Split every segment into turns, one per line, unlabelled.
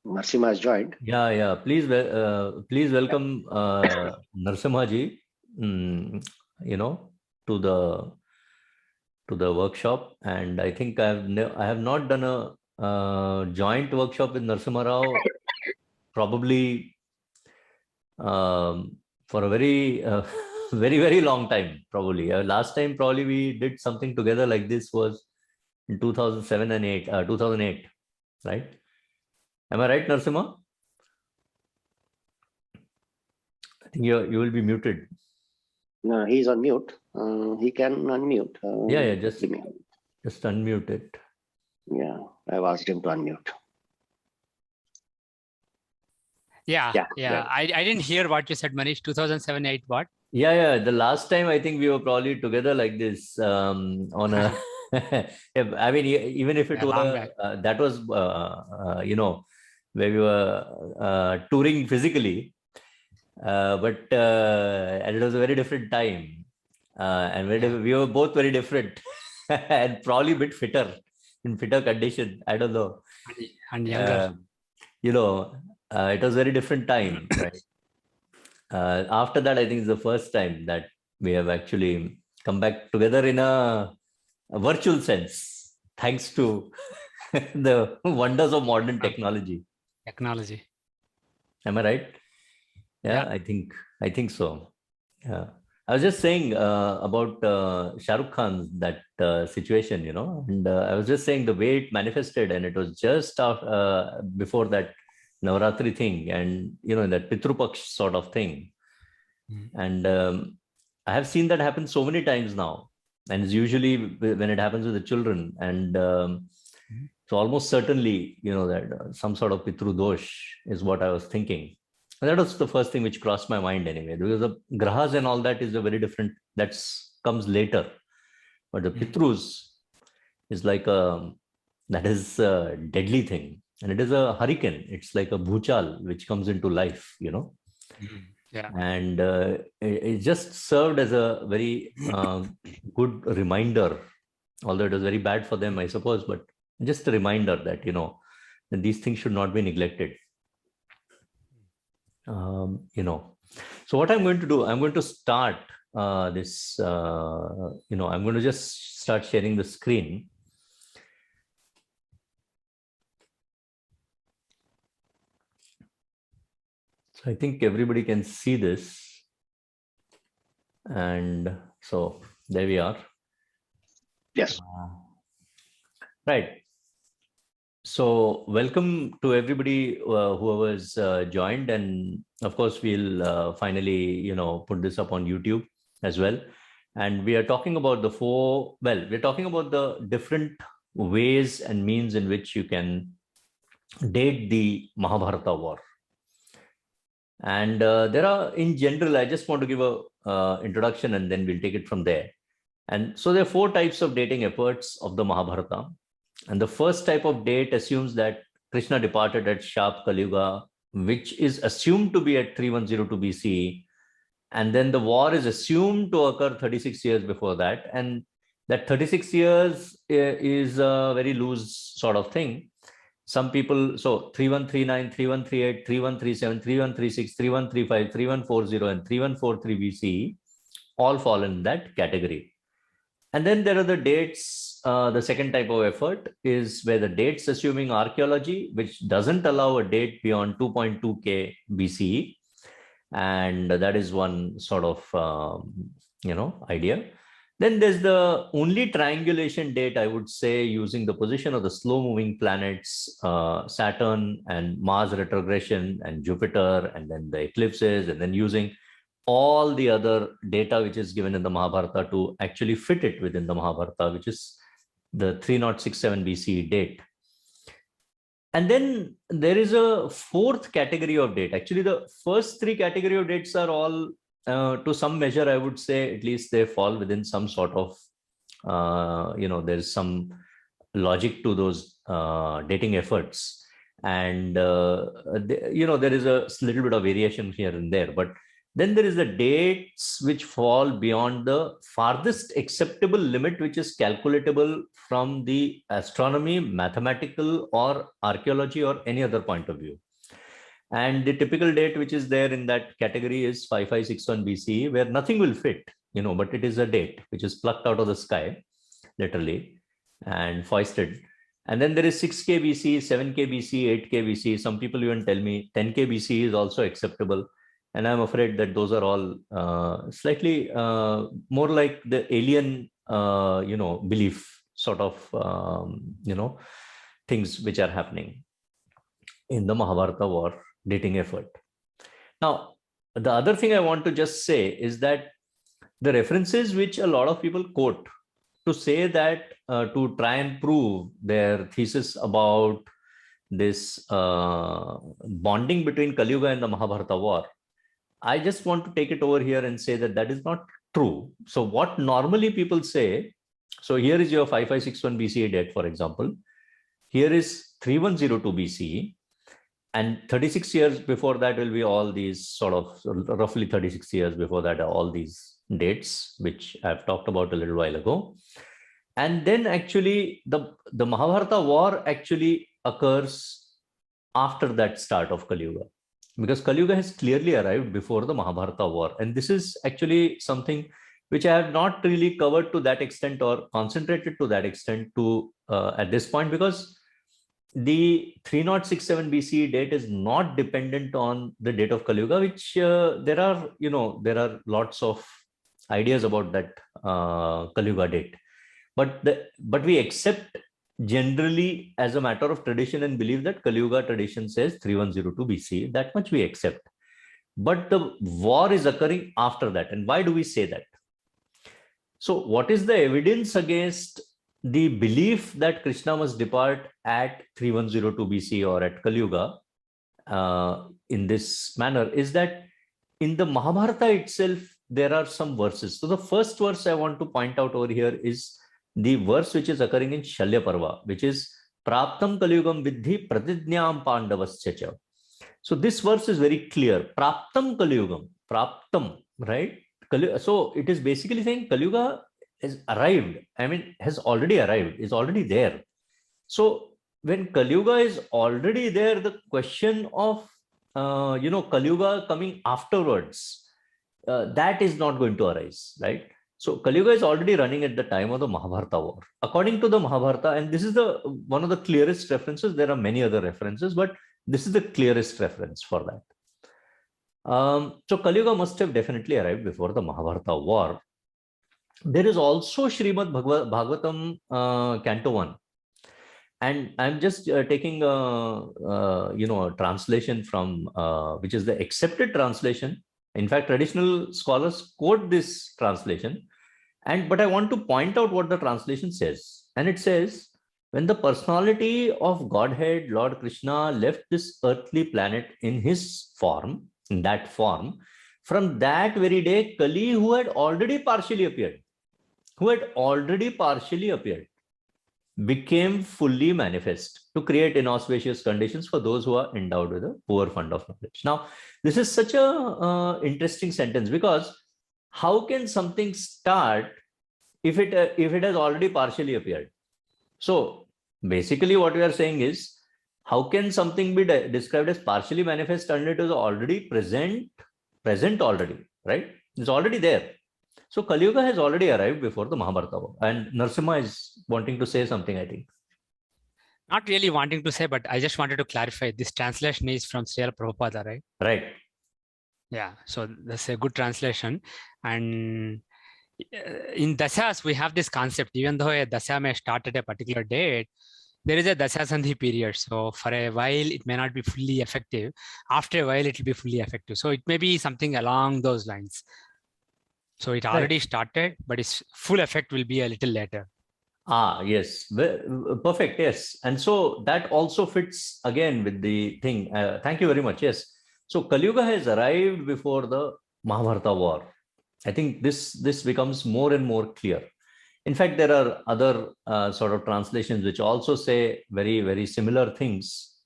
Narsimha has joined.
Yeah. Please welcome Narasimha ji, you know, to the workshop. And I think I have not done a joint workshop with Narasimha Rao probably for a very very long time. Probably last time probably we did something together like this was in 2007 and 8, 2008, right? Am I right, Narasimha? I think you will be muted.
No, he's on mute. He can unmute.
Yeah. Just unmute it.
Yeah, I've asked him to unmute.
Yeah. I didn't hear what you said, Manish. 2007-8 what?
Yeah. The last time I think we were probably together like this on a. I mean, even if it were that was where we were touring physically, but and it was a very different time, and we were both very different and probably a bit fitter in fitter condition. I don't know.
And younger.
It was a very different time, right? After that, I think it's the first time that we have actually come back together in a virtual sense, thanks to the wonders of modern technology. Am I right? Yeah. I think so. Yeah. I was just saying about Shah Rukh Khan's that situation, and I was just saying the way it manifested, and it was just before that Navaratri thing, and that Pitru Paksh sort of thing. And I have seen that happen so many times now, and it's usually when it happens with the children, and so almost certainly that some sort of Pitru Dosh is what I was thinking. And that was the first thing which crossed my mind anyway, because the grahas and all that is a very different, that comes later. But the Pitrus is like that is a deadly thing. And it is a hurricane. It's like a bhuchal which comes into life,
Yeah.
And it just served as a very good reminder, although it was very bad for them, I suppose, but just a reminder that, that these things should not be neglected. So what I'm going to do, I'm going to start this, I'm going to just start sharing the screen. So I think everybody can see this. And so there we are.
Yes.
Right. So welcome to everybody who has joined, and of course we'll finally put this up on YouTube as well. And we are talking about we're talking about the different ways and means in which you can date the Mahabharata war. And there are, in general, I just want to give a introduction and then we'll take it from there. And so there are 4 types of dating efforts of the Mahabharata. And the first type of date assumes that Krishna departed at sharp Kali Yuga, which is assumed to be at 3102 BCE. And then the war is assumed to occur 36 years before that. And that 36 years is a very loose sort of thing. Some people, so 3139, 3138, 3137, 3136, 3135, 3140, and 3143 BCE all fall in that category. And then there are the dates. The second type of effort is where the dates assuming archaeology, which doesn't allow a date beyond 2.2K BCE. And that is one sort of, idea. Then there's the only triangulation date, I would say, using the position of the slow-moving planets, Saturn and Mars retrogression and Jupiter, and then the eclipses, and then using all the other data which is given in the Mahabharata to actually fit it within the Mahabharata, which is the 3067 BCE date. And then there is a 4th category of date. Actually, the first 3 category of dates are all, to some measure, I would say, at least they fall within some sort of, there's some logic to those dating efforts. And, there is a little bit of variation here and there. But Then there is the dates which fall beyond the farthest acceptable limit, which is calculatable from the astronomy, mathematical, or archaeology, or any other point of view. And the typical date which is there in that category is 5561 BCE, where nothing will fit, but it is a date which is plucked out of the sky, literally, and foisted. And then there is 6K BC, 7K BC, 8K BC. Some people even tell me 10K BC is also acceptable. And I'm afraid that those are all slightly more like the alien, belief sort of, things which are happening in the Mahabharata war dating effort. Now, the other thing I want to just say is that the references which a lot of people quote to say that, to try and prove their thesis about this bonding between Kali Yuga and the Mahabharata war, I just want to take it over here and say that that is not true. So what normally people say, so here is your 5561 BCE date, for example. Here is 3102 BCE. And 36 years before that will be all these sort of, roughly 36 years before that are all these dates, which I've talked about a little while ago. And then actually the Mahabharata war actually occurs after that start of Kali Yuga, because Kali Yuga has clearly arrived before the Mahabharata war. And this is actually something which I have not really covered to that extent or concentrated to that extent to at this point, because the 3067 BCE date is not dependent on the date of Kali Yuga, which there are lots of ideas about that Kali Yuga date. But we accept generally as a matter of tradition and believe that Kali Yuga tradition says 3102 BCE. That much we accept. But the war is occurring after that. And why do we say that? So what is the evidence against the belief that Krishna must depart at 3102 BC or at Kali Yuga in this manner is that in the Mahabharata itself, there are some verses. So the first verse I want to point out over here is the verse which is occurring in Shalya Parva, which is Praptam Kali Yugam Vidhi Pratidnyam Pandavascha. So this verse is very clear. Praptam Kali Yugam, Praptam, right? So it is basically saying Kali Yuga has arrived. I mean, has already arrived, is already there. So when Kali Yuga is already there, the question of, Kali Yuga coming afterwards, that is not going to arise, right? So Kali Yuga is already running at the time of the Mahabharata war. According to the Mahabharata, and this is one of the clearest references, there are many other references, but this is the clearest reference for that. So Kali Yuga must have definitely arrived before the Mahabharata war. There is also Srimad Bhagavatam Canto 1. And I'm just taking a translation from, which is the accepted translation. In fact, traditional scholars quote this translation. But I want to point out what the translation says. And it says, when the personality of Godhead, Lord Krishna, left this earthly planet in his form, in that form, from that very day, Kali, who had already partially appeared, became fully manifest to create inauspicious conditions for those who are endowed with a poor fund of knowledge. Now, this is such a interesting sentence, because how can something start if it has already partially appeared? So basically what we are saying is, how can something be described as partially manifest until it is already present already, right? It's already there. So Kali Yuga has already arrived before the Mahabharata war. And Narasimha is wanting to say something, I think.
Not really wanting to say, but I just wanted to clarify. This translation is from Srila Prabhupada, right?
Right.
Yeah, so that's a good translation. And in Dasas, we have this concept, even though a Dasa may start at a particular date, there is a Dasa Sandhi period. So for a while, it may not be fully effective. After a while, it will be fully effective. So it may be something along those lines. So it already started, but its full effect will be a little later.
Yes, perfect. Yes. And so that also fits again with the thing. Thank you very much. Yes. So Kali Yuga has arrived before the Mahabharata war. I think this becomes more and more clear. In fact, there are other sort of translations which also say very, very similar things.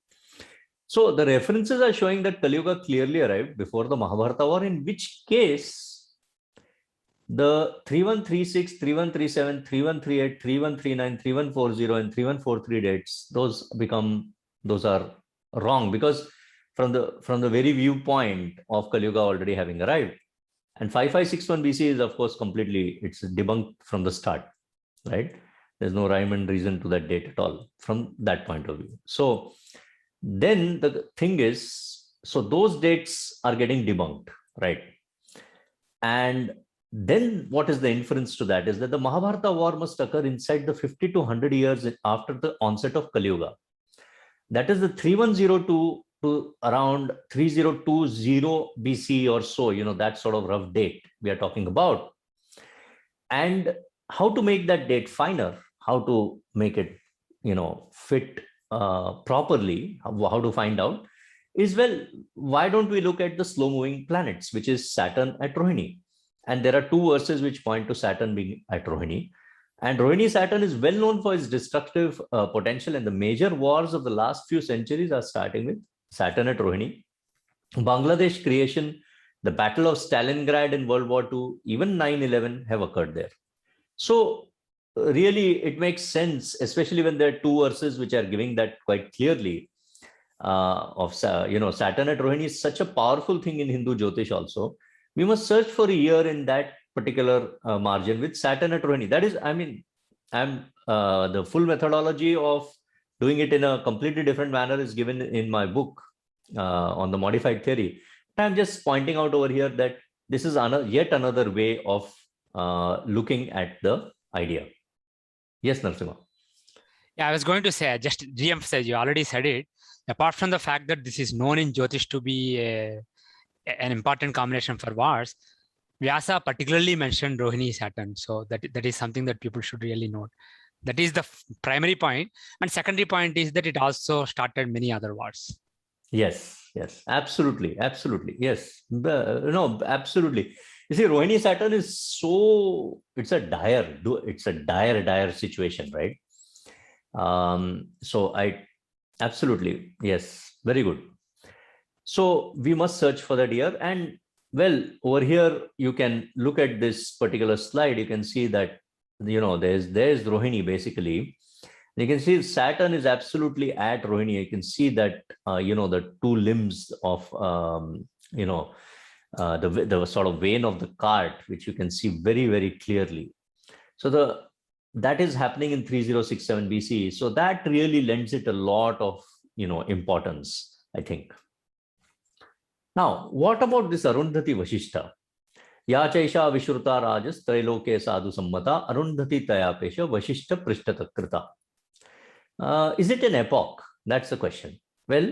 So the references are showing that Kali Yuga clearly arrived before the Mahabharata war, in which case the 3136, 3137, 3138, 3139, 3140, and 3143 dates, those are wrong, because from the very viewpoint of Kali Yuga already having arrived. And 5561 BC is, of course, it's debunked from the start, right? There's no rhyme and reason to that date at all from that point of view. So then the thing is, so those dates are getting debunked, right? And then what is the inference to that is that the Mahabharata war must occur inside the 50 to 100 years after the onset of Kali Yuga. That is the 3102 to around 3020 BC or so, that sort of rough date we are talking about. And how to make that date finer, how to make it, fit properly, how to find out is, well, why don't we look at the slow moving planets, which is Saturn at Rohini? And there are two verses which point to Saturn being at Rohini. And Rohini Saturn is well known for its destructive potential. And the major wars of the last few centuries are starting with Saturn at Rohini. Bangladesh creation, the Battle of Stalingrad in World War II, even 9/11 have occurred there. So really, it makes sense, especially when there are two verses which are giving that quite clearly. Saturn at Rohini is such a powerful thing in Hindu Jyotish also. We must search for a year in that particular margin with Saturn at Rohini. That is, the full methodology of doing it in a completely different manner is given in my book on the modified theory. I'm just pointing out over here that this is yet another way of looking at the idea. Yes, Narasimha.
Yeah, I was going to say, just re-emphasize, you already said it. Apart from the fact that this is known in Jyotish to be an important combination for wars, Vyasa particularly mentioned Rohini Saturn. So that is something that people should really note. That is the primary point. And secondary point is that it also started many other wars.
Yes, absolutely. Yes, absolutely. You see, Rohini Saturn is it's a dire situation, right? Absolutely, yes, very good. So we must search for that year. And well, over here, you can look at this particular slide. You can see that, there's Rohini basically. You can see Saturn is absolutely at Rohini. You can see that, the two limbs of, the sort of vein of the cart, which you can see very, very clearly. So that is happening in 3067 BC. So that really lends it a lot of, importance, I think. Now, what about this Arundhati Vashishta? Ya chaisha vishruta rajas trailoke sadhu sammata Arundhati tayapesha Vashishta prishtatakrita. Is it an epoch? That's the question. Well,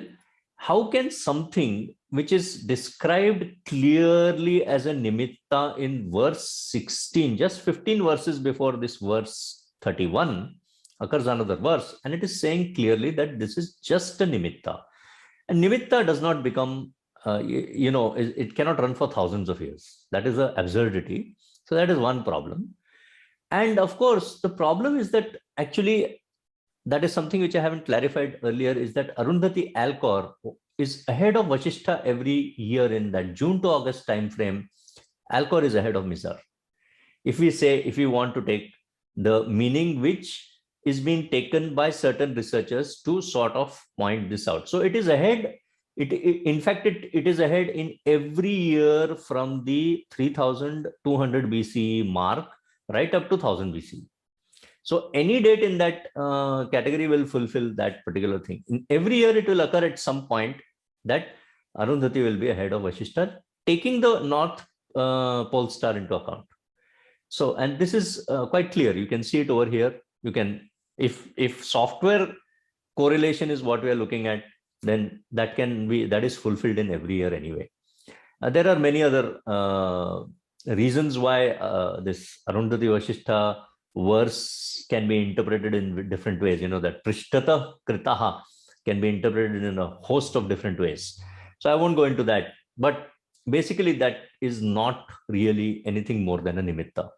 how can something which is described clearly as a nimitta in verse 16, just 15 verses before this verse 31, occurs another verse, and it is saying clearly that this is just a nimitta. And nimitta does not become, it cannot run for thousands of years. That is an absurdity. So that is one problem. And of course, the problem is that actually, that is something which I haven't clarified earlier, is that Arundhati Alcor is ahead of Vashishta every year in that June to August time frame. Alcor is ahead of Mizar. If we want to take the meaning which is being taken by certain researchers to sort of point this out. So it is ahead. In fact, it is ahead in every year from the 3200 BC mark right up to 1000 BC. So any date in that category will fulfill that particular thing. In every year, it will occur at some point that Arundhati will be ahead of Vashishta, taking the North Pole Star into account. So, and this is quite clear. You can see it over here. You can, if software correlation is what we are looking at, then that is fulfilled in every year anyway. There are many other reasons why this Arundhati Vashishta verse can be interpreted in different ways. That Prishtata Kritaha can be interpreted in a host of different ways. So I won't go into that. But basically, that is not really anything more than a nimitta.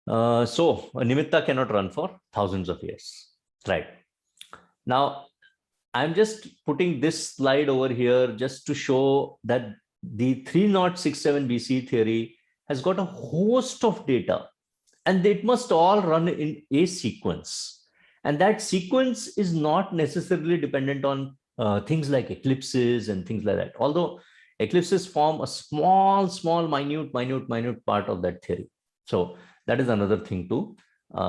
So a nimitta cannot run for thousands of years. Right. Now, I'm just putting this slide over here just to show that the 3067 BC theory has got a host of data, and it must all run in a sequence. And that sequence is not necessarily dependent on things like eclipses and things like that. Although eclipses form a small, minute part of that theory. So that is another thing to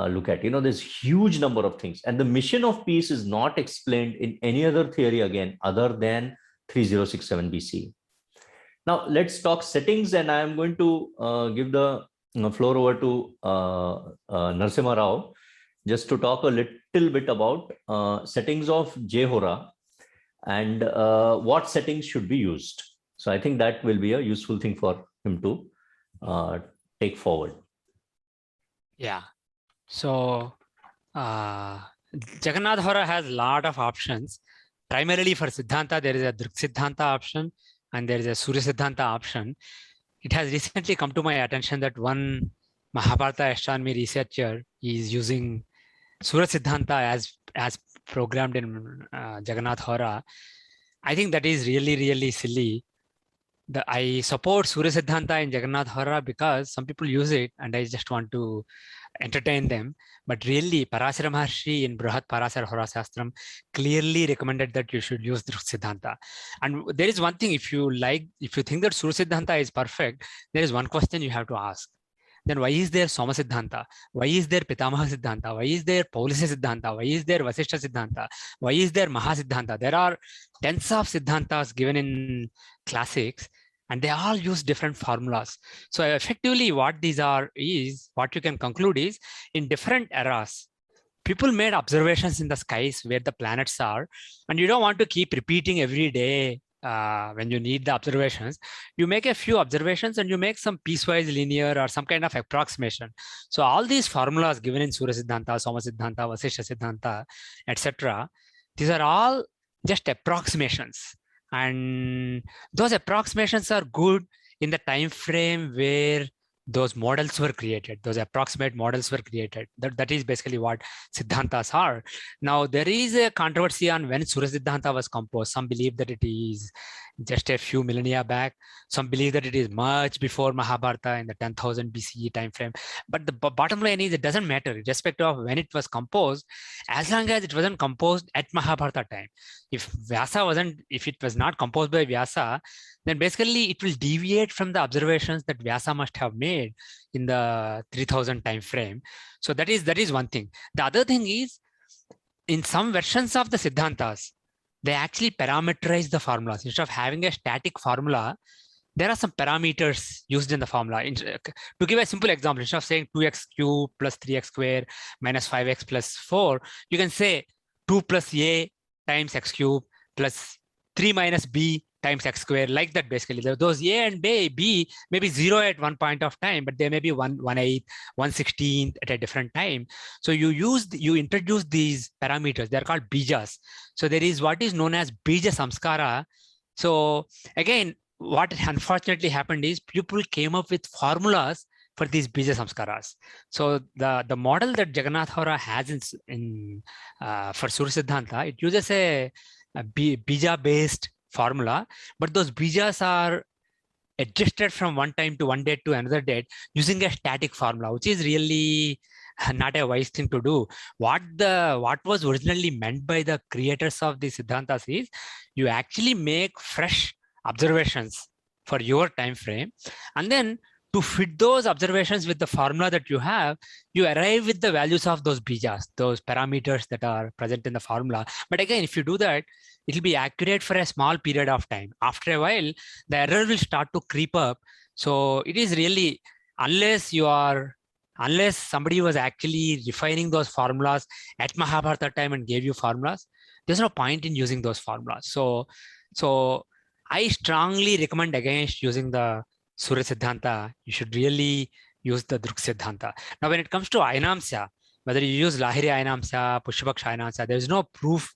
look at. There's huge number of things, and the mission of peace is not explained in any other theory again other than 3067 BC. Now let's talk settings, and I am going to give the floor over to Narasimha Rao just to talk a little bit about settings of JHora and what settings should be used. So I think that will be a useful thing for him to take forward.
Yeah. So Jagannath Hora has a lot of options. Primarily for Siddhanta, there is a Druk Siddhanta option and there is a Surya Siddhanta option. It has recently come to my attention that one Mahabharata astronomy researcher is using Surya Siddhanta as programmed in Jagannath Hora. I think that is really, really silly. I support Surya Siddhanta in Jagannath Hora because some people use it and I just want to entertain them. But really, Parasara Maharshi in Brihat Parasara Hora Shastram clearly recommended that you should use Druk Siddhanta. And there is one thing, if you think that Surya Siddhanta is perfect, there is one question you have to ask. Then why is there Soma Siddhanta? Why is there Pitamaha Siddhanta? Why is there Paulisa Siddhanta? Why is there Vasishtha Siddhanta? Why is there Maha Siddhanta? There are tens of Siddhantas given in classics, and they all use different formulas. So effectively what these are is, what you can conclude is, in different eras, people made observations in the skies where the planets are, and you don't want to keep repeating every day when you need the observations. You make a few observations and you make some piecewise linear or some kind of approximation. So all these formulas given in Surya Siddhanta, Soma Siddhanta, Vasishtha Siddhanta, etc., these are all just approximations. And those approximations are good in the time frame where those models were created, those approximate models were created. That is basically what Siddhantas are. Now, there is a controversy on when Surya Siddhanta was composed. Some believe that it is just a few millennia back. Some believe that it is much before Mahabharata in the 10,000 BCE time frame. But the bottom line is, it doesn't matter irrespective of when it was composed, as long as it wasn't composed at Mahabharata time. If it was not composed by Vyasa, then basically it will deviate from the observations that Vyasa must have made in the 3000 time frame. So that is one thing. The other thing is, in some versions of the Siddhantas, they actually parameterize the formulas. Instead of having a static formula, there are some parameters used in the formula. To give a simple example, instead of saying 2x cubed plus 3x squared minus 5x plus 4, you can say 2 plus a times x cubed plus 3 minus b times x squared, like that. Basically, those a and b may be 0 at one point of time, but they may be 1/8, 1/16 at a different time. So you introduce these parameters. They're called bijas. So there is what is known as bija samskara. So again, what unfortunately happened is people came up with formulas for these bija samskaras. So the model that Jagannath Hora has for Surya Siddhanta, it uses a bija based formula, but those bijas are adjusted from one time to one date to another date using a static formula, which is really not a wise thing to do. What was originally meant by the creators of the Siddhantas is, you actually make fresh observations for your time frame, and then to fit those observations with the formula that you have, you arrive with the values of those bijas, those parameters that are present in the formula. But again, if you do that, it will be accurate for a small period of time. After a while, the error will start to creep up. So it is really, unless somebody was actually refining those formulas at Mahabharata time and gave you formulas, there's no point in using those formulas. So I strongly recommend against using the Surya Siddhanta. You should really use the Druk Siddhanta. Now, when it comes to Ainamsya, whether you use Lahiri Ainamsya, Pushyapaksha Ainamsya, there is no proof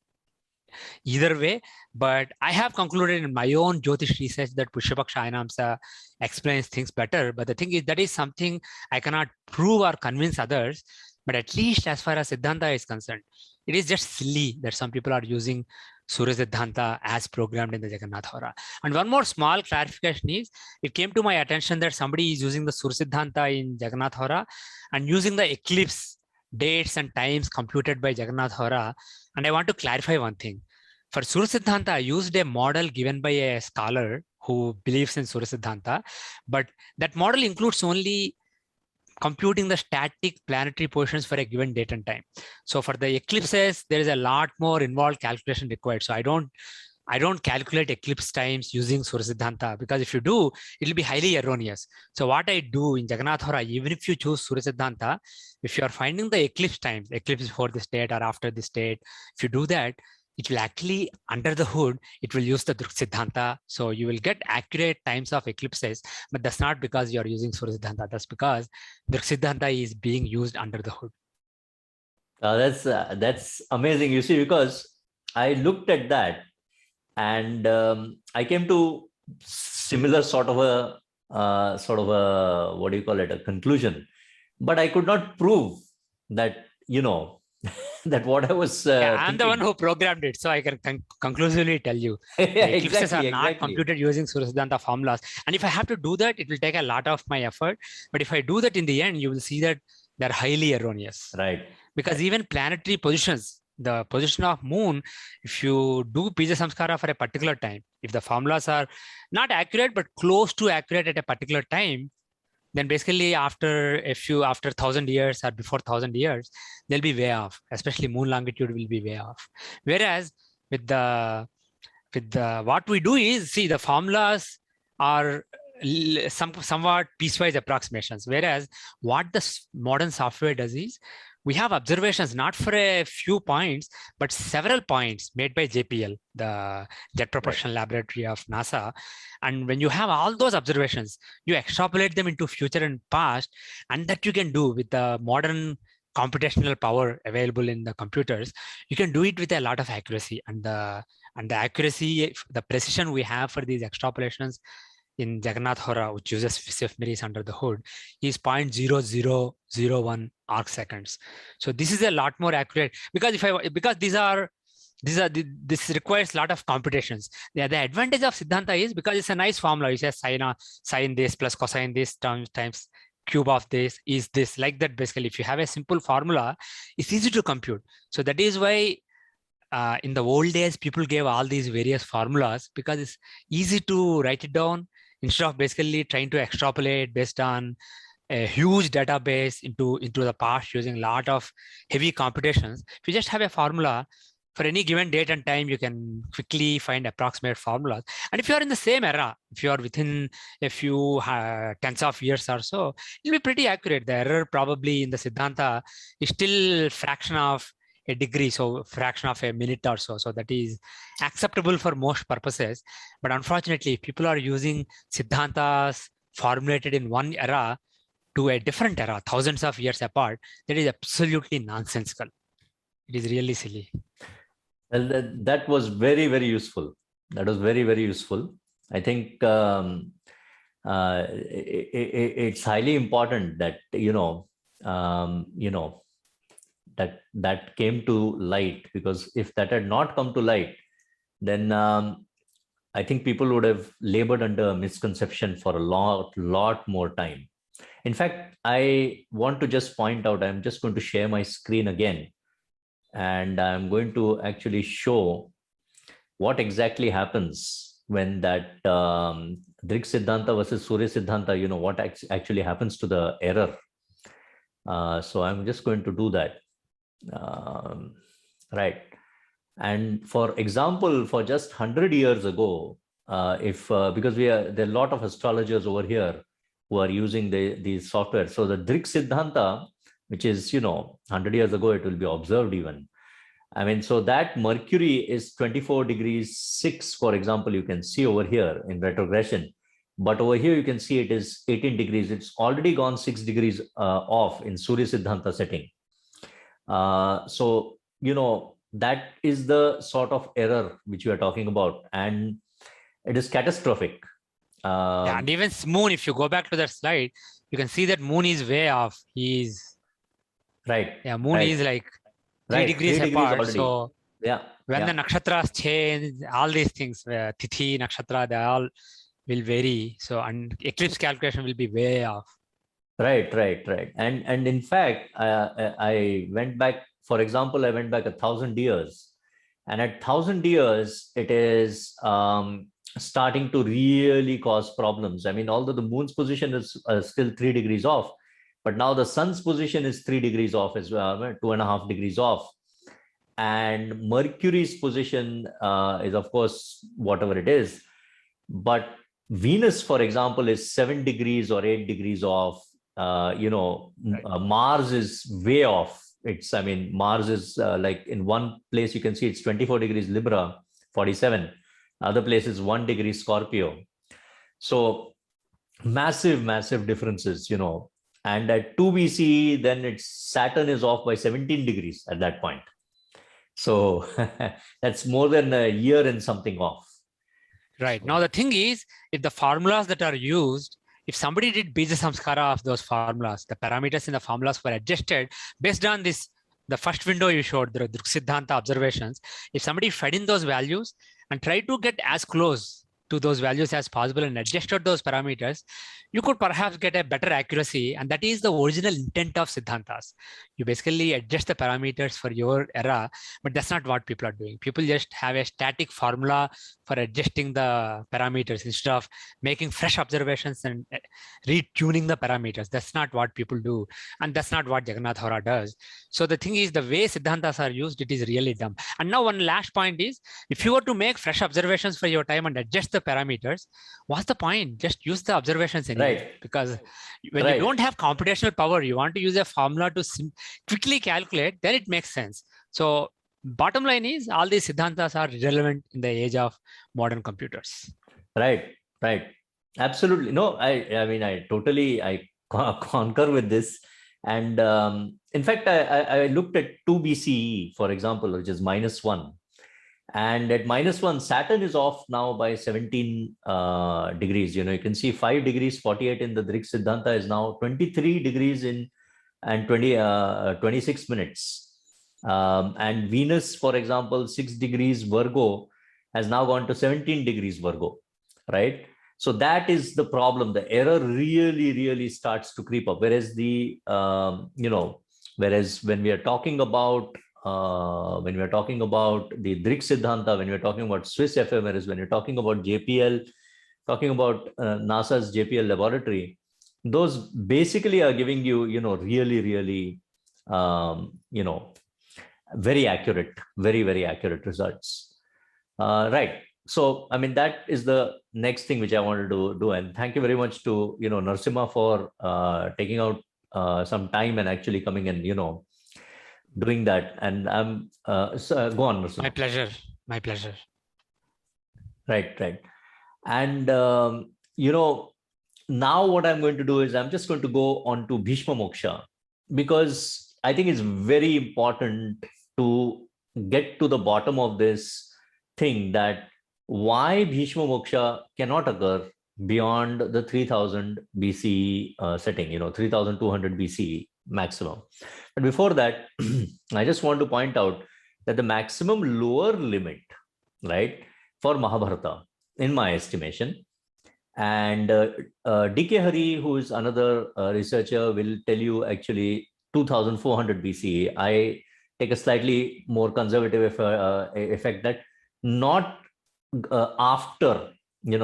either way, but I have concluded in my own Jyotish research that Pushyapaksha Ainamsya explains things better. But the thing is, that is something I cannot prove or convince others. But at least as far as Siddhanta is concerned, it is just silly that some people are using Surya Siddhanta as programmed in the Jagannath Hora. And one more small clarification is, it came to my attention that somebody is using the Surya Siddhanta in Jagannath Hora and using the eclipse dates and times computed by Jagannath Hora. And I want to clarify one thing. For Surya Siddhanta, I used a model given by a scholar who believes in Surya Siddhanta, but that model includes only computing the static planetary positions for a given date and time. So for the eclipses, there is a lot more involved calculation required. So I don't calculate eclipse times using Surya Siddhanta, because if you do, it will be highly erroneous. So what I do in Jagannath Hora, even if you choose Surya Siddhanta, if you are finding the eclipse times, eclipse before this date or after this date, if you do that, it will actually, under the hood, it will use the Druk Siddhanta. So you will get accurate times of eclipses, but that's not because you are using Surya Siddhanta. That's because Druk Siddhanta is being used under the hood.
That's amazing. You see, because I looked at that and I came to similar sort of a what do you call it, a conclusion, but I could not prove that, that what I was
I'm the one who programmed it, so I can conclusively tell you. The eclipses are not computed using Surya Siddhanta formulas. And if I have to do that, it will take a lot of my effort. But if I do that in the end, you will see that they're highly erroneous.
Right.
Because even planetary positions, the position of moon, if you do Bija Samskara for a particular time, if the formulas are not accurate, but close to accurate at a particular time, then basically after 1,000 years or before 1,000 years, they'll be way off, especially moon longitude will be way off. Whereas with what we do is, see, the formulas are somewhat piecewise approximations. Whereas what the modern software does is, we have observations not for a few points, but several points made by JPL, the Jet Propulsion Laboratory of NASA. And when you have all those observations, you extrapolate them into future and past, and that you can do with the modern computational power available in the computers. You can do it with a lot of accuracy, and the accuracy, the precision we have for these extrapolations in Jagannath Hora, which uses ephemeris under the hood, is 0.0001 arc seconds. So this is a lot more accurate, because this requires a lot of computations. The advantage of Siddhanta is, because it's a nice formula. You say sine this plus cosine this times cube of this is this, like that. Basically, if you have a simple formula, it's easy to compute. So that is why in the old days, people gave all these various formulas, because it's easy to write it down instead of basically trying to extrapolate based on a huge database into the past using a lot of heavy computations. If you just have a formula for any given date and time, you can quickly find approximate formulas. And if you are in the same era, if you are within a few tens of years or so, it'll be pretty accurate. The error probably in the Siddhanta is still fraction of a degree, so fraction of a minute or so. So that is acceptable for most purposes. But unfortunately, if people are using Siddhantas formulated in one era to a different era, thousands of years apart, that is absolutely nonsensical. It is really silly.
Well, that was very, very useful. That was very, very useful. I think it's highly important that, that came to light, because if that had not come to light, then I think people would have labored under misconception for a lot more time. In fact, I want to just point out, I'm just going to share my screen again, and I'm going to actually show what exactly happens when that Drik Siddhanta versus Surya Siddhanta, what actually happens to the error. So I'm just going to do that. Right. And for example, for just 100 years ago, because there are a lot of astrologers over here who are using these software. So the Drik Siddhanta, which is, 100 years ago, it will be observed even. I mean, so that Mercury is 24 degrees 6, for example, you can see over here in retrogression. But over here, you can see it is 18 degrees. It's already gone 6 degrees off in Surya Siddhanta setting. So, that is the sort of error which we are talking about, and it is catastrophic.
Yeah, and even moon, if you go back to that slide, you can see that moon is way off.
Right.
Yeah, moon is like 3 degrees apart.
Already.
So
yeah,
when the nakshatras change, all these things, tithi, nakshatra, they all will vary. So, and eclipse calculation will be way off.
Right. And in fact, I went back, for example, I went back 1,000 years. And at 1,000 years, it is starting to really cause problems. I mean, although the moon's position is still 3 degrees off, but now the sun's position is 3 degrees off as well, 2.5 degrees off. And Mercury's position is, of course, whatever it is. But Venus, for example, is 7 degrees or 8 degrees off. Mars is way off. I mean, Mars is like in one place you can see it's 24 degrees Libra, 47. Other places 1 degree Scorpio. So massive differences, And at 2 BCE, then Saturn is off by 17 degrees at that point. So that's more than a year and something off.
Right. Now, the thing is, if the formulas that are used, if somebody did Bija Samskara of those formulas, the parameters in the formulas were adjusted based on this, the first window you showed, the Druk-Siddhanta observations, if somebody fed in those values and tried to get as close to those values as possible and adjusted those parameters, you could perhaps get a better accuracy. And that is the original intent of Siddhantas. You basically adjust the parameters for your era, but that's not what people are doing. People just have a static formula for adjusting the parameters instead of making fresh observations and retuning the parameters. That's not what people do. And that's not what Jagannath Hora does. So the thing is, the way Siddhantas are used, it is really dumb. And now one last point is, if you were to make fresh observations for your time and adjust the parameters, what's the point? Just use the observations anyway.
Right.
Because when you don't have computational power, you want to use a formula to quickly calculate, then it makes sense. So bottom line is, all these Siddhantas are relevant in the age of modern computers.
Right. Absolutely. No, I mean, I concur with this. And in fact, I looked at 2 BCE, for example, which is -1. And at -1, Saturn is off now by 17 degrees. You can see 5 degrees 48 in the Drik Siddhanta is now 23 degrees and 26 minutes. And Venus, for example, 6 degrees Virgo has now gone to 17 degrees Virgo, right? So that is the problem. The error really starts to creep up. Whereas whereas when we are talking about the Drik Siddhanta, when we're talking about Swiss ephemeris, when you're talking about JPL, talking about NASA's JPL laboratory, those basically are giving you, really, very accurate, very accurate results. Right. So, I mean, that is the next thing which I wanted to do. And thank you very much to, Narasimha for taking out some time and actually coming and, doing that. And so go on, Narasimha.
My pleasure.
Right. And, now what I'm going to do is I'm just going to go on to Bhishma Moksha, because I think it's very important to get to the bottom of this thing, that why Bhishma Moksha cannot occur beyond the 3000 BCE setting, 3200 BCE maximum. But before that, I just want to point out that the maximum lower limit, right, for Mahabharata, in my estimation, and D.K. Hari, who is another researcher, will tell you actually 2400 BCE. I take a slightly more conservative effect that not after,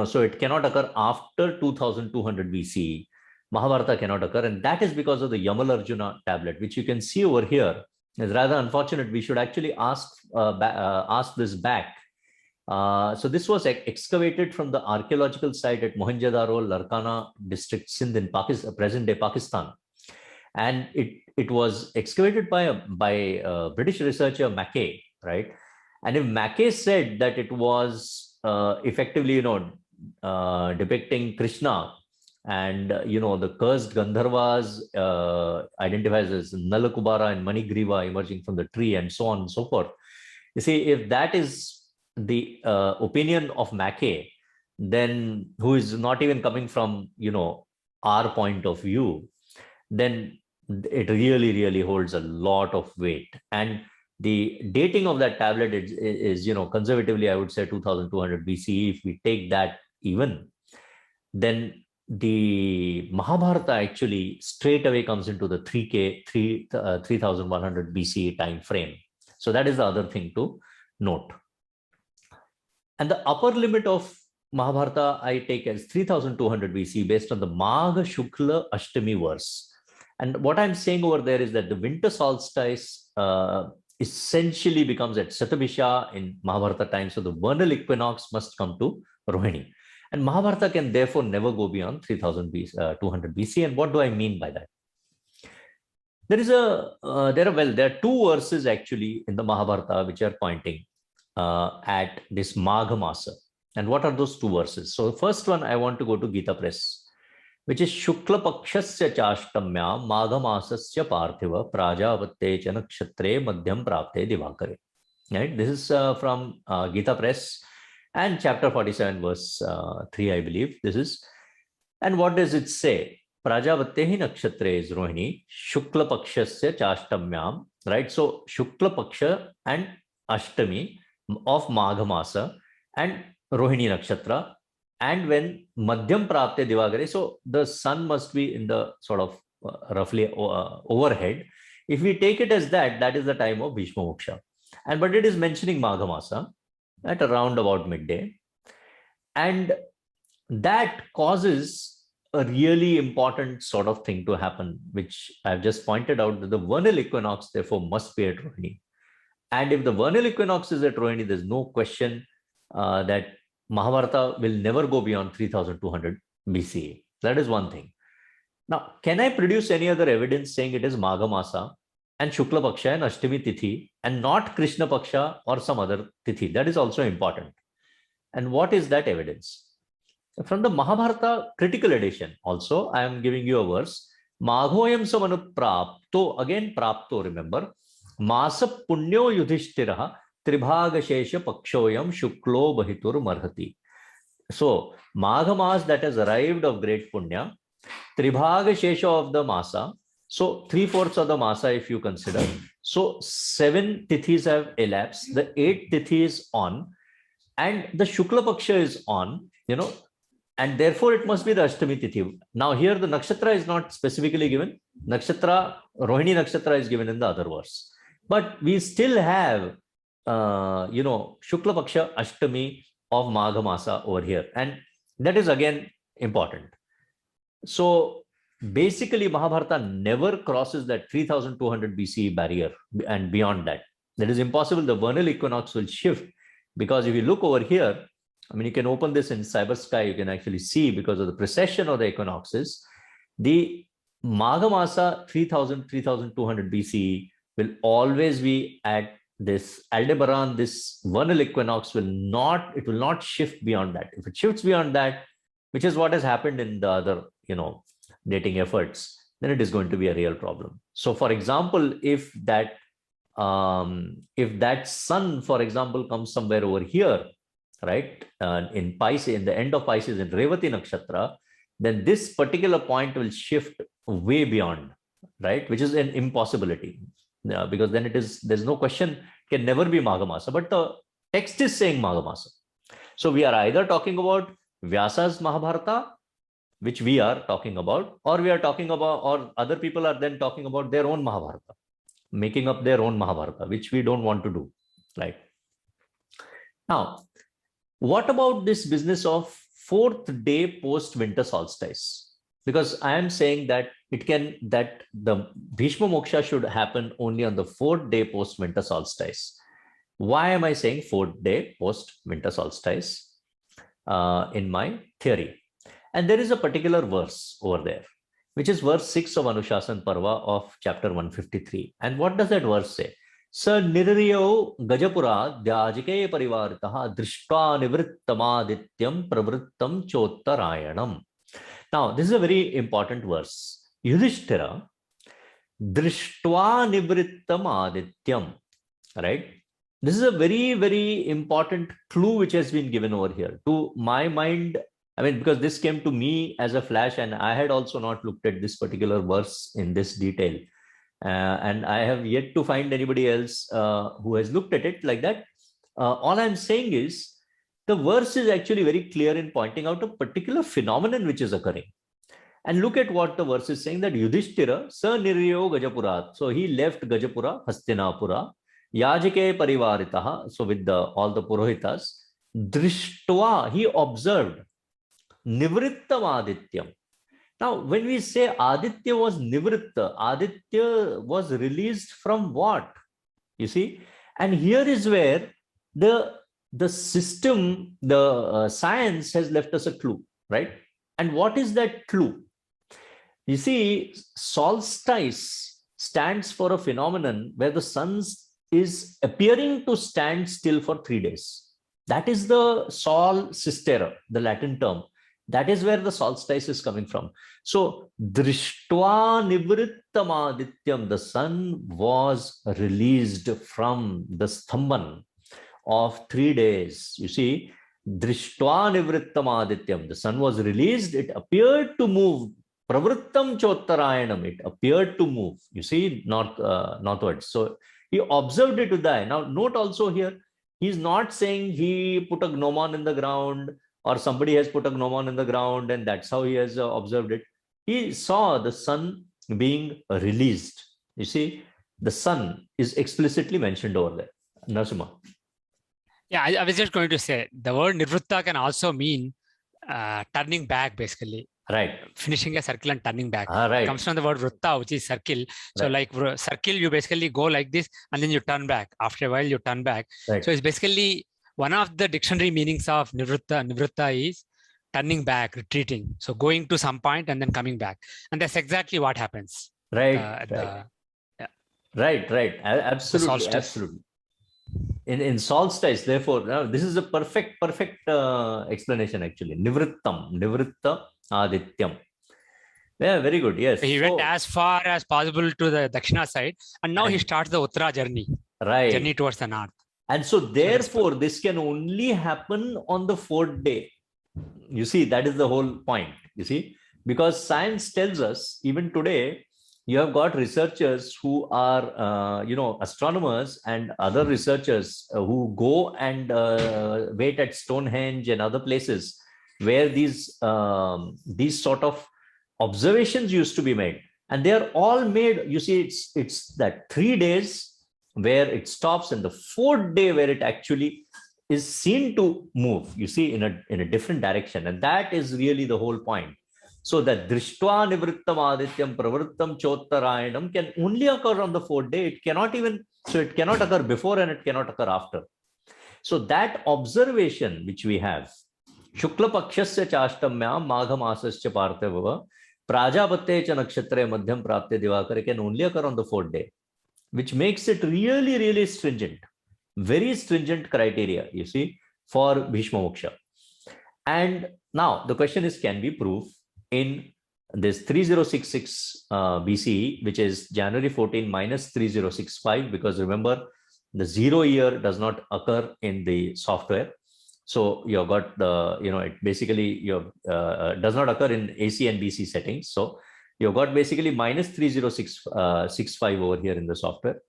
so it cannot occur after 2200 BCE. Mahabharata cannot occur, and that is because of the Yamal Arjuna tablet, which you can see over here. It's rather unfortunate. We should actually ask this back. So this was excavated from the archaeological site at Mohenjo-daro, Larkana district, Sindh in present-day Pakistan, and it was excavated by a British researcher, Mackay, right? And if Mackay said that it was effectively, depicting Krishna, and the cursed Gandharvas identifies as Nalakubara and Manigriva emerging from the tree, and so on and so forth. You see, if that is the opinion of Mackay, then who is not even coming from our point of view, then it really holds a lot of weight. And The dating of that tablet is conservatively, I would say 2200 BCE. If we take that even, then the Mahabharata actually straight away comes into the 3100 BCE time frame. So that is the other thing to note. And the upper limit of Mahabharata I take as 3200 BCE based on the Magha Shukla Ashtami verse. And what I'm saying over there is that the winter solstice essentially becomes at Satabhisha in Mahabharata time. So the vernal equinox must come to Rohini. And Mahabharata can therefore never go beyond 3200 BC. And what do I mean by that? There are two verses actually in the Mahabharata which are pointing at this Magha Masa. And what are those two verses? So the first one, I want to go to Gita Press, which is Shukla Pakshasya Chashtamya Magha Masasya Parthiva Prajavatte Chanakshatre Madhyam Prapte Divakare. Right? This is from Gita Press and chapter 47, verse 3, I believe. This is. And what does it say? Prajavatte Nakshatre is Rohini, Shukla Pakshasya Chashtamyam. Right? So Shukla Paksha and Ashtami of Magha Masa and Rohini Nakshatra, and when Madhyam Prapte Divagare, so the sun must be in the sort of roughly overhead. If we take it as that, that is the time of Bhishma Moksha. But it is mentioning Magha Masa at around about midday. And that causes a really important sort of thing to happen, which I've just pointed out, that the vernal equinox therefore must be at Rohini. And if the vernal equinox is at Rohini, there's no question that Mahabharata will never go beyond 3200 BCE. That is one thing. Now, can I produce any other evidence saying it is Magha Masa and Shukla Paksha and Ashtami Tithi and not Krishna Paksha or some other Tithi? That is also important. And what is that evidence? From the Mahabharata critical edition, also, I am giving you a verse. Maghoyam samanu prapto, again prapto, remember. Masa punyo yudhishthiraha Tribhaga Shesha Pakshoyam Shuklo Bahitur Marhati. So, Magha Mas that has arrived of great Punya, Tribhaga Shesha of the Masa. So, 3/4 of the Masa, if you consider. So, 7 Tithis have elapsed, the 8th Tithi is on, and the Shukla Paksha is on, and therefore it must be the Ashtami Tithi. Now, here the Nakshatra is not specifically given. Nakshatra, Rohini Nakshatra is given in the other verse. But we still have Shukla Paksha Ashtami of Magha Masa over here. And that is again important. So basically Mahabharata never crosses that 3200 BCE barrier and beyond that. That is impossible. The vernal equinox will shift, because if you look over here, I mean, you can open this in Cyber Sky, you can actually see, because of the precession of the equinoxes, the Magha Masa 3200 BCE will always be at this Aldebaran. This vernal equinox will not shift beyond that. If it shifts beyond that, which is what has happened in the other, dating efforts, then it is going to be a real problem. So, for example, if that sun, for example, comes somewhere over here, right, in Pisces, in the end of Pisces, in Revati Nakshatra, then this particular point will shift way beyond, right, which is an impossibility. Because then there's no question, it can never be Magha Masa, but the text is saying Magha Masa. So we are either talking about Vyasa's Mahabharata, which we are talking about, or we are talking about, or other people are then talking about their own Mahabharata, making up their own Mahabharata, which we don't want to do, right? Now, what about this business of 4th day post-winter solstice? Because I am saying that the Bhishma Moksha should happen only on the 4th day post-winter solstice. Why am I saying 4th day post-winter solstice in my theory? And there is a particular verse over there, which is verse 6 of Anushasan Parva of chapter 153. And what does that verse say? Sa nirriyo Gajapura Dyajike Parivaritaha Drishtva Nivrittamaadityam Pravrittam Chottarayanam. Now, this is a very important verse. Yudhishthira, Drishtva Nivrittam Adityam, right? This is a very, very important clue which has been given over here. To my mind, I mean, because this came to me as a flash, and I had also not looked at this particular verse in this detail. And I have yet to find anybody else who has looked at it like that. All I'm saying is the verse is actually very clear in pointing out a particular phenomenon which is occurring. And look at what the verse is saying, that Yudhishthira sa niryo Gajapurat. So he left Gajapura, Hastinapura, Yajake Parivaritaha, so with all the Purohitas, Drishtva, he observed, Nivrittam Adityam. Now, when we say Aditya was Nivritta, Aditya was released from what? You see? And here is where the system, the science has left us a clue, right? And what is that clue? You see, solstice stands for a phenomenon where the sun is appearing to stand still for 3 days. That is the sol sistera, the Latin term. That is where the solstice is coming from. So, Drishtva Nivrittam Adityam, the sun was released from the Sthamban of 3 days. You see, Drishtva Nivrittam Adityam, the sun was released, it appeared to move. Pravrittam Chottarayanam, it appeared to move. You see, northwards. So he observed it with the eye. Now, note also here, he's not saying he put a gnomon in the ground or somebody has put a gnomon in the ground and that's how he has observed it. He saw the sun being released. You see, the sun is explicitly mentioned over there. Narasimha.
Yeah, I was just going to say the word nivritta can also mean turning back, basically.
Right.
Finishing a circle and turning back.
Right.
It comes from the word vritta, which is circle. So like circle, you basically go like this and then you turn back. After a while, you turn back.
Right.
So it's basically one of the dictionary meanings of nivritta. Nivritta is turning back, retreating. So going to some point and then coming back. And that's exactly what happens.
Right. Right. Absolutely. Absolutely. In solstice, therefore, this is a perfect explanation actually. Nivritta Adityam. Yeah, very good. Yes.
He went as far as possible to the Dakshina side, and now he starts the Uttara journey.
Right.
Journey towards the north.
And so therefore, this can only happen on the 4th day. You see, that is the whole point. You see, because science tells us, even today, you have got researchers who are, astronomers and other researchers who go and wait at Stonehenge and other places where these sort of observations used to be made. And they are all made, you see, it's that 3 days where it stops and the 4th day where it actually is seen to move, you see, in a different direction. And that is really the whole point. So that Drishtva Nivrittam Adityam Pravrittam Chottarayanam can only occur on the 4th day. It cannot occur before and it cannot occur after. So that observation which we have, Shukla Pakshasya Chashtamyam Magha Masasya Parthavava Prajapate Cha Nakshatre Madhyam Prapte Divakare can only occur on the 4th day, which makes it really, really stringent, very stringent criteria, you see, for Bhishma Moksha. And now the question is, can we prove in this 3066 BCE, which is January 14 minus 3065, because remember, the 0 year does not occur in the software. So you've got the, it basically does not occur in AC and BC settings. So you've got basically minus 30665 over here in the software.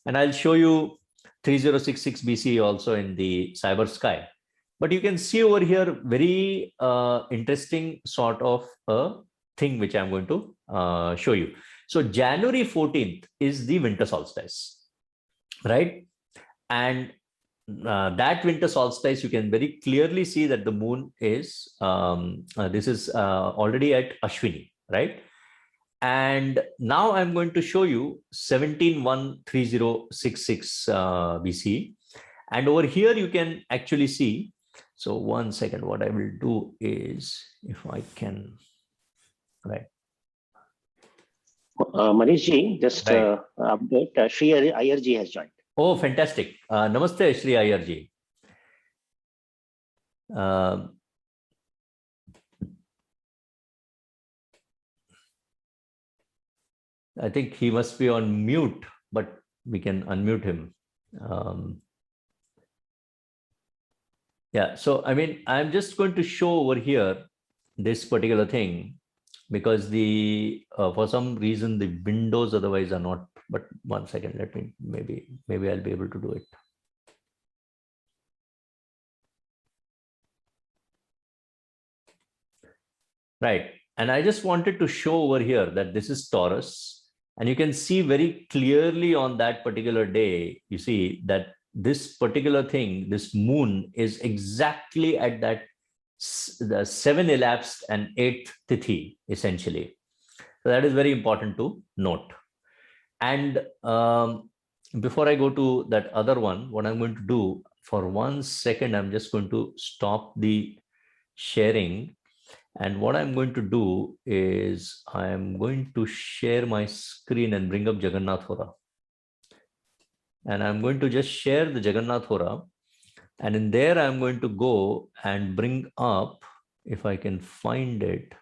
And I'll show you 3066 BCE also in the Cyber Sky. But you can see over here very interesting sort of a thing which I'm going to show you. So January 14th is the winter solstice, right? And that winter solstice, you can very clearly see that the moon is, this is already at Ashwini, right? And now I'm going to show you 17-1-3066 BCE. And over here, you can actually see. So 1 second, what I will do is, if I can, right.
Manishji, just update, Shri Iyerji has joined.
Oh, fantastic. Namaste, Shri Iyerji. I think he must be on mute, but we can unmute him. Yeah, so I mean, I'm just going to show over here this particular thing because for some reason the windows otherwise are not but 1 second, let me, maybe I'll be able to do it. Right. And I just wanted to show over here that this is Taurus, and you can see very clearly on that particular day, you see that this particular thing, this moon is exactly at that the 7 elapsed and 8th tithi, essentially. So that is very important to note. And before I go to that other one, what I'm going to do for 1 second, I'm just going to stop the sharing. And what I'm going to do is I'm going to share my screen and bring up Jagannath Hora. And I'm going to just share the Jagannath Hora. And in there, I'm going to go and bring up, if I can find it,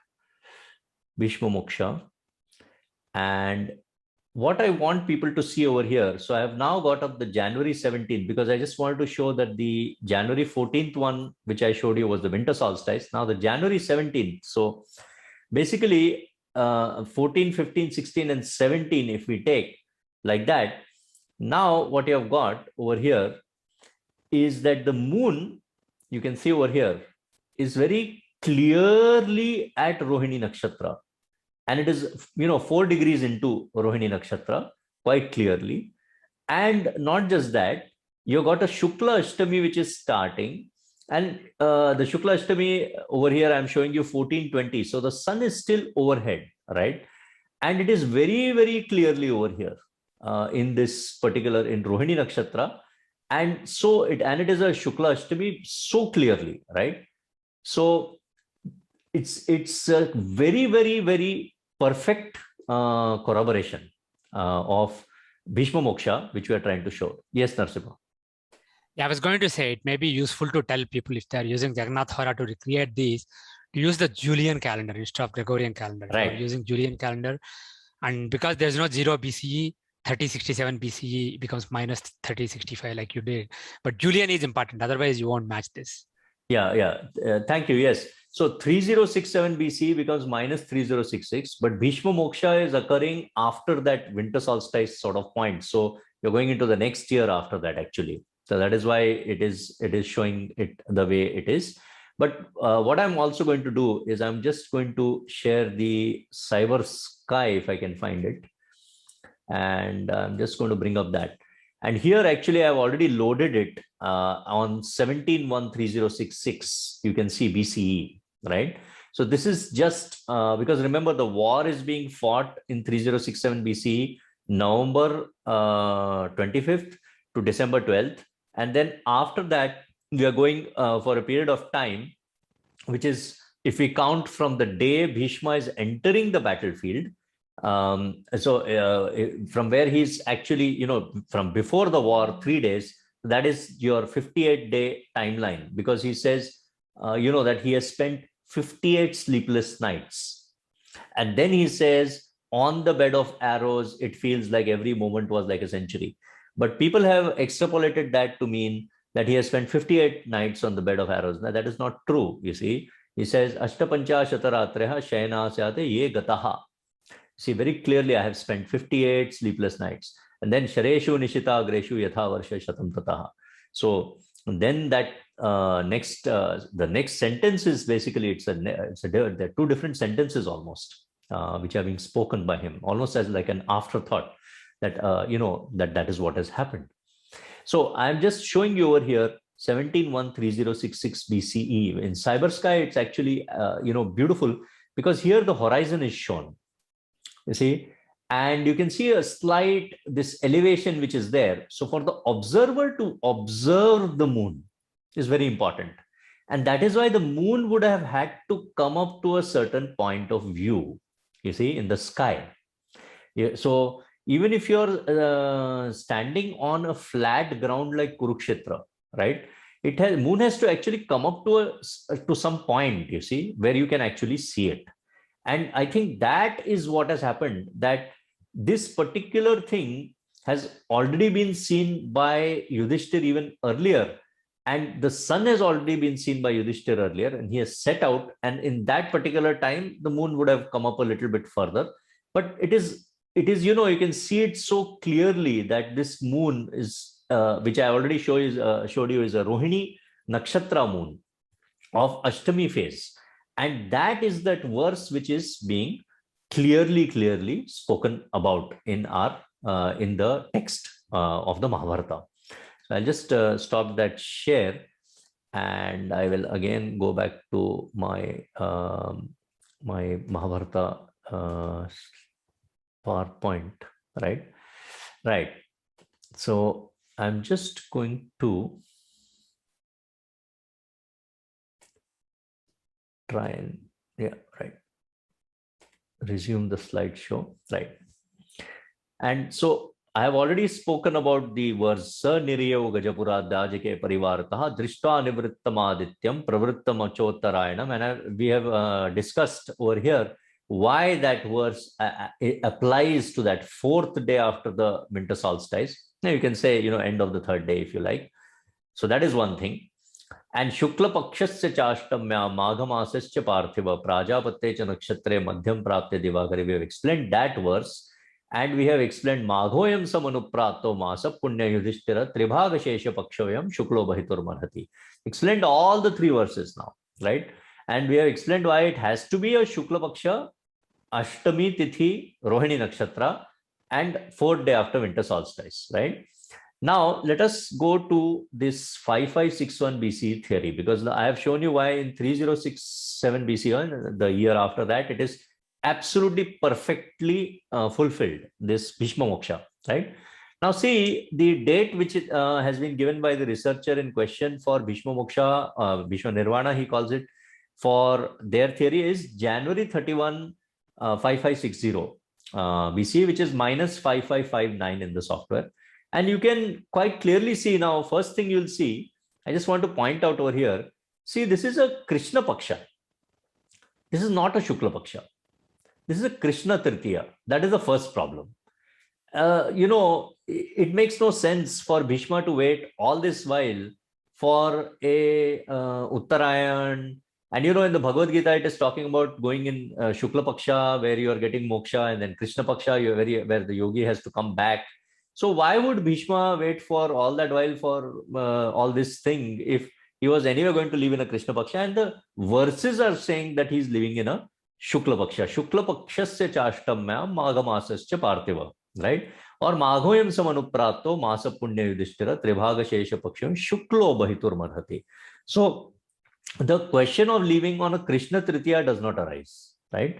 Bhishma Moksha. And what I want people to see over here, so I have now got up the January 17th, because I just wanted to show that the January 14th one, which I showed you, was the winter solstice. Now the January 17th. So basically 14, 15, 16, and 17, if we take like that, now what you have got over here is that the moon, you can see over here, is very clearly at Rohini Nakshatra. And it is, 4 degrees into Rohini Nakshatra, quite clearly. And not just that, you got a Shukla Ashtami, which is starting. And the Shukla Ashtami over here, I'm showing you 14:20. So the sun is still overhead, right? And it is very, very clearly over here in this particular, in Rohini Nakshatra. And so it is a Shukla Ashtami so clearly, right? So it's a very, very, very perfect corroboration of Bhishma Moksha, which we are trying to show. Yes, Narasimha.
Yeah, I was going to say it may be useful to tell people, if they're using Jagannath Hora to recreate these, to use the Julian calendar instead of Gregorian calendar.
Right.
So using Julian calendar, and because there's no 0 BCE, 3067 BCE becomes minus 3065 like you did. But Julian is important, otherwise you won't match this.
Yeah. Thank you. Yes. So 3067 BC becomes minus 3066, but Bhishma Moksha is occurring after that winter solstice sort of point. So you're going into the next year after that, actually. So that is why it is showing it the way it is. But what I'm also going to do is I'm just going to share the Cyber Sky, if I can find it. And I'm just going to bring up that. And here, actually, I've already loaded it on 17/1/3066. You can see BCE, right? So this is just because remember, the war is being fought in 3067 BCE, November 25th to December 12th. And then after that, we are going for a period of time, which is, if we count from the day Bhishma is entering the battlefield, from where he's actually, from before the war, 3 days, that is your 58-day timeline, because he says, that he has spent 58 sleepless nights. And then he says, on the bed of arrows, it feels like every moment was like a century. But people have extrapolated that to mean that he has spent 58 nights on the bed of arrows. Now, that is not true, you see. He says, Ashtapancha Shataratreha Shaina Syate Ye Gataha. See, very clearly, I have spent 58 sleepless nights. And then Shareshu Nishita Agreshu Yatha Varsha Shatam Tataha. So then that the next sentence is basically, there are 2 different sentences almost, which are being spoken by him, almost as like an afterthought that, that is what has happened. So I'm just showing you over here 17/1/3066 BCE. In Cyber Sky, it's actually, beautiful, because here the horizon is shown. You see, and you can see a slight, this elevation which is there. So for the observer to observe the moon is very important. And that is why the moon would have had to come up to a certain point of view, you see, in the sky. Yeah, so even if you're standing on a flat ground like Kurukshetra, right? Moon has to actually come up to some point, you see, where you can actually see it. And I think that is what has happened, that this particular thing has already been seen by Yudhishthir even earlier. And the sun has already been seen by Yudhishthir earlier, and he has set out. And in that particular time, the moon would have come up a little bit further. But it is it is, you can see it so clearly that this moon is, which I already showed you, is a Rohini Nakshatra moon of Ashtami phase. And that is that verse which is being clearly spoken about in the text of the Mahabharata. So I'll just stop that share, and I will again go back to my my Mahabharata PowerPoint, right. So I'm just going to try and resume the slideshow, right. And so I have already spoken about the verse Sa Niriyo Gajapura Dajike Parivarataha Drishta Nivrittamaadityam Pravrittam Achotarayanam, and we have discussed over here why that verse applies to that fourth day after the winter solstice. Now you can say, end of the third day if you like. So that is one thing. And Shukla Pakshasya Chashtamya Maghamasasya Parthiva Prajapatye cha Nakshatre Madhyam Prapte Divagari. We have explained that verse. And we have explained Maghoyam Samanuprato Masa Punya Yudhishthira Tribhaga Shesha Pakshoyam Shuklo Bahitur Marhati. Explained all the three verses now, right? And we have explained why it has to be a Shukla Paksha, Ashtami Tithi, Rohini Nakshatra, and fourth day after winter solstice, right? Now, let us go to this 5561 BC theory, because I have shown you why in 3067 BC, the year after that, it is absolutely perfectly fulfilled, this Bhishma Moksha, right? Now see, the date which has been given by the researcher in question for Bhishma Moksha, Bhishma Nirvana, he calls it, for their theory is January 31, 5560 BC, which is minus 5559 in the software. And you can quite clearly see now, first thing you'll see, I just want to point out over here, see, this is a Krishna Paksha. This is not a Shukla Paksha. This is a Krishna Tritiya. That is the first problem. It makes no sense for Bhishma to wait all this while for a Uttarayan. And in the Bhagavad Gita, it is talking about going in Shukla Paksha, where you are getting moksha, and then Krishna Paksha, where the yogi has to come back. So why would Bhishma wait for all that while for all this thing if he was anyway going to live in a Krishna Paksha? And the verses are saying that he's living in a Shukla Paksha. Shukla Pakshasya Chashtamya Maghamasasya Parthiva, right? Or Maghoyam Samanuprato Masa Punya Yudhishthira Tribhaga Shesha Paksham Shuklo Bahitur Marhati. So the question of living on a Krishna Tritiya does not arise, right?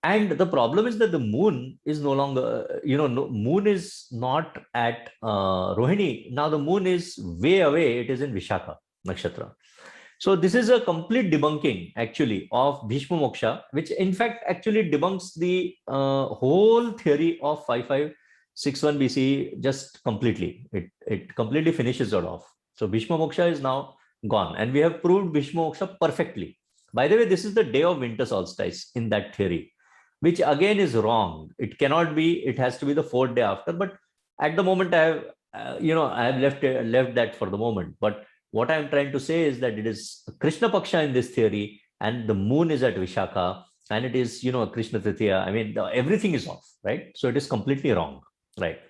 And the problem is that the moon is no longer, moon is not at Rohini. Now the moon is way away. It is in Vishakha Nakshatra. So this is a complete debunking actually of Bhishma Moksha, which in fact actually debunks the whole theory of 5561 BC just completely. It completely finishes it off. So Bhishma Moksha is now gone, and we have proved Bhishma Moksha perfectly. By the way, this is the day of winter solstice in that theory, which again is wrong. It cannot be, it has to be the fourth day after. But at the moment I have, I have left that for the moment. But what I'm trying to say is that it is Krishna Paksha in this theory, and the moon is at Vishakha, and it is, Krishna Tritiya. I mean, everything is off, right? So it is completely wrong, right?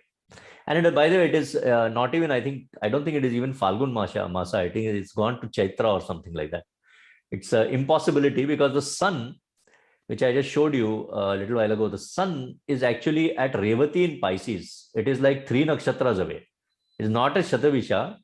And by the way, it is not even, I don't think it is even Falgun Masa. I think it's gone to Chaitra or something like that. It's an impossibility because the sun, which I just showed you a little while ago, the sun is actually at Revati in Pisces. It is like 3 nakshatras away. It is not a Shatavisha,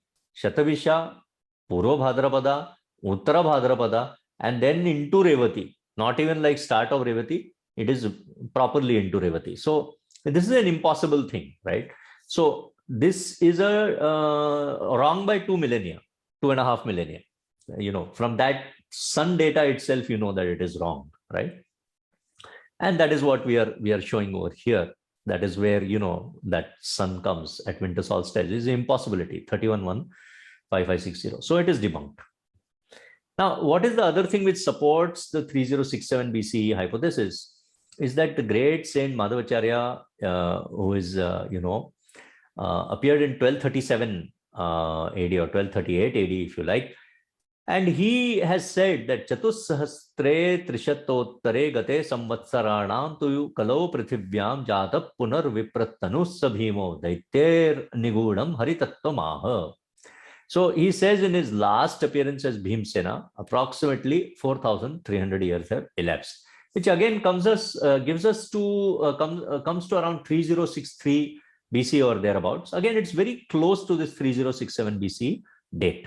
Purva Bhadrapada, Uttara Bhadrapada, and then into Revati. Not even like start of Revati, it is properly into Revati. So this is an impossible thing, right? So this is a wrong by 2 millennia, 2.5 millennia. From that sun data itself, that it is wrong, right? And that is what we are showing over here. That is where, that sun comes at winter solstice. It is an impossibility, 31.15560. So it is debunked. Now, what is the other thing which supports the 3067 BCE hypothesis is that the great Saint Madhavacharya, who is, appeared in 1237 AD or 1238 AD, if you like, And he has said that Chatussahastre Trishattottare Gate Samvatsaranam tu Kalau Prithivyam Jata Punar Vipratanus Sabhimo Daiter Nigudam Haritattamaha. So he says in his last appearance as Bhimsena, approximately 4,300 years have elapsed, which again comes to around 3063 BC or thereabouts. Again, it's very close to this 3067 BC date.